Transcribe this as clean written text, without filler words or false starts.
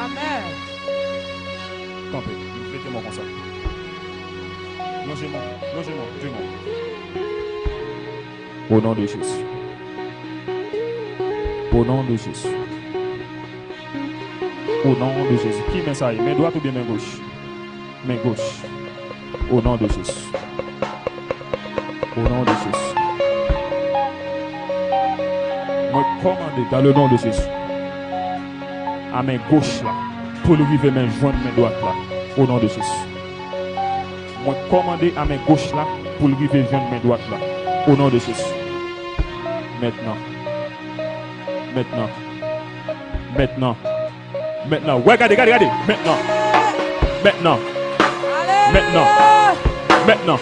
Amen. Campez, mettez-moi comme ça. Longez-moi, Dieu-moi. Au nom de Jésus. Au nom de Jésus. Au nom de Jésus. Qui met ça? Main droite ou bien main gauche? Main gauche. Au nom de Jésus. Au nom de Jésus. Moi, commandez dans le nom de Jésus. À main gauche là. Pour le vivre main jointe, main droite là. Au nom de Jésus. Moi, commandez à main gauche là. Pour le vivre jointe, main droite là. Au nom de Jésus. Maintenant. Ouais, regardez. Maintenant. Maintenant. Maintenant.